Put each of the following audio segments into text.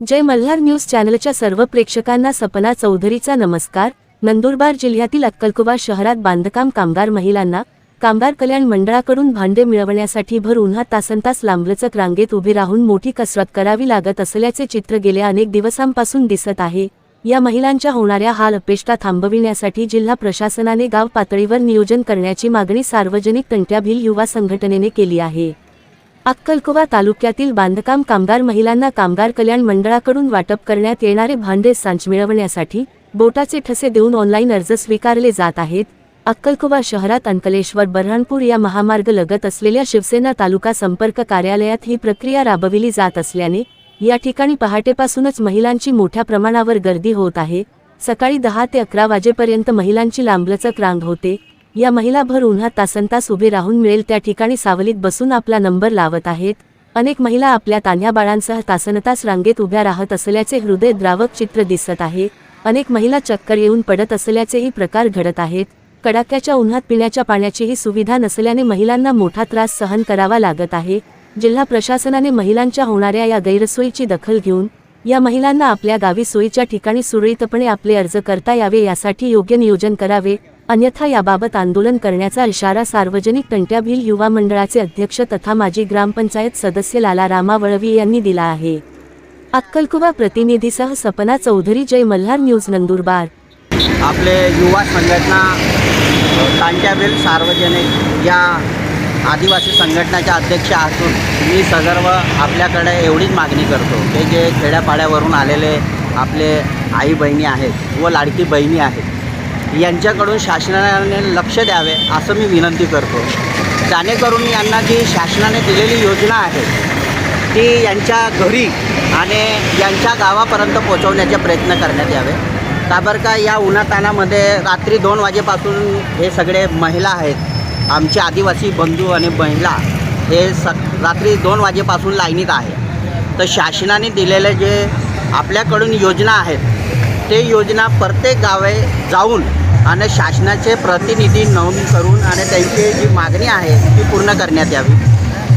जय Malhar news चॅनलच्या सर्व प्रेक्षकांना सपना चौधरीचा नमस्कार। नंदुरबार जिल्ह्यातील अक्कलकुवा शहरात बांधकाम कामगार महिलांना कामगार कल्याण मंडळाकडून भांडे मिळवण्यासाठी भर उन्हात तासनतास लांबलचक रांगेत उभे राहून मोठी कसरत करावी लागत असल्याचे चित्र गेल्या अनेक दिवसांपासून दिसत आहे। या महिलांच्या होणाऱ्या हाल अपेष्टा थांबविण्यासाठी जिल्हा प्रशासनाने गाव पातळीवर नियोजन करण्याची मागणी सार्वजनिक तंट्याभील युवा संघटनेने केली आहे। अक्कलकुवा तालुक्यातील बांधकाम कामगार महिलांना कामगार कल्याण मंडळाकडून वाटप करण्यात येणारे भांडे सांच मिळवण्यासाठी बोटाचे ठसे देऊन ऑनलाईन अर्ज स्वीकारले जात आहेत। अक्कलकुवा शहरात अंकलेश्वर बऱ्हाणपूर या महामार्ग लगत असलेल्या शिवसेना तालुका संपर्क कार्यालयात ही प्रक्रिया राबविली जात असल्याने या ठिकाणी पहाटेपासूनच महिलांची मोठ्या प्रमाणावर गर्दी होत आहे। सकाळी 10 ते 11 वाजेपर्यंत महिलांची लांबलचक रांग होते। या महिला भर उन्हात तासनतास उभे राहून मिळेल त्या ठिकाणी सावलीत बसून आपला नंबर लावत आहेत। अनेक महिला आपल्या तान्ह्या बाळांसह तासनतास रांगेत उभ्या राहत असल्याचे हृदयद्रावक चित्र दिसत आहे। अनेक महिला चक्कर येऊन पडत असल्याचेही प्रकार घडत आहेत। कडाक्याच्या उन्हात पिण्याच्या पाण्याचीही सुविधा नसल्याने महिलांना मोठा त्रास सहन करावा लागत आहे। जिल्हा प्रशासनाने महिलांच्या होणाऱ्या या गैरसोयीची दखल घेऊन या महिलांना आपल्या गावी सोयीच्या ठिकाणी सुरळीतपणे आपले अर्ज करता यावे यासाठी योग्य नियोजन करावे, अन्यथा याबाबत आंदोलन करण्याचा इशारा सार्वजनिक तंट्याभील युवा मंडळाचे अध्यक्ष तथा माजी ग्रामपंचायत सदस्य लाला रामा वळवी यांनी दिला आहे। अक्कलकुवा प्रतिनिधीसह सपना चौधरी, जय मल्हार न्यूज, नंदुरबार। आपले युवा संघटना तंट्याभील सार्वजनिक या आदिवासी संघटनेच्या अध्यक्ष असून मी सगर्व आपल्याकडे एवढीच मागणी करतो की जे खेड्यापाड्यावरून आलेले आपले आई बहिणी आहेत व लाडकी बहिणी आहेत यांच्याकडून शासनाने लक्ष द्यावे असं मी विनंती करतो। जेणेकरून यांना जी शासनाने दिलेली योजना आहे ती यांच्या घरी आणि यांच्या गावापर्यंत पोहोचवण्याचे प्रयत्न करण्यात यावे। का बरं का या उन्हातानामध्ये रात्री 2 वाजेपासून हे सगळे महिला आहेत, आमचे आदिवासी बंधू आणि महिला हे रात्री 2 वाजेपासून लाईनीत आहे। तर शासनाने दिलेले जे आपल्याकडून योजना आहेत ते योजना प्रत्येक गावे जाऊन आणि शासनाचे प्रतिनिधी नोंद करून आणि त्यांची जी मागणी आहे ती पूर्ण करण्यात यावी।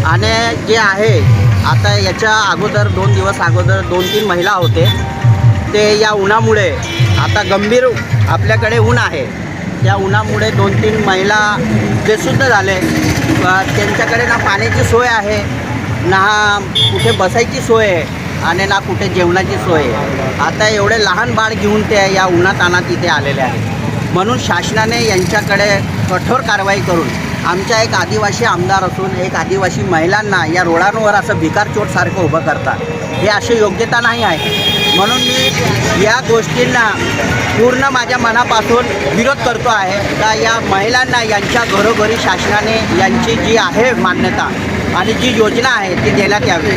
आणि जे आहे आता याच्या अगोदर 2 दिवस अगोदर 2-3 महिला होते ते या उन्हामुळे आता गंभीर आपल्याकडे ऊन आहे, त्या उन्हामुळे 2-3 महिला बेशुद्ध झाले। त्यांच्याकडे ना पाण्याची सोय आहे, ना कुठे बसायची सोय आहे आणि ना कुठे जेवणाची सोय आहे। आता एवढे लहान बाळ घेऊन ते या उन्हातानात इथे आलेले आहेत। म्हणून शासनाने यांच्याकडे कठोर कारवाई करून आमच्या एक आदिवासी आमदार असून एक आदिवासी महिलांना या रोडांवर असं भिकारचोटसारखं उभं करतात, हे अशी योग्यता नाही आहे। म्हणून मी या गोष्टींना पूर्ण माझ्या मनापासून विरोध करतो आहे का या महिलांना यांच्या घरोघरी शासनाने यांची जी आहे मान्यता आणि जी योजना आहे ती देण्यात यावी।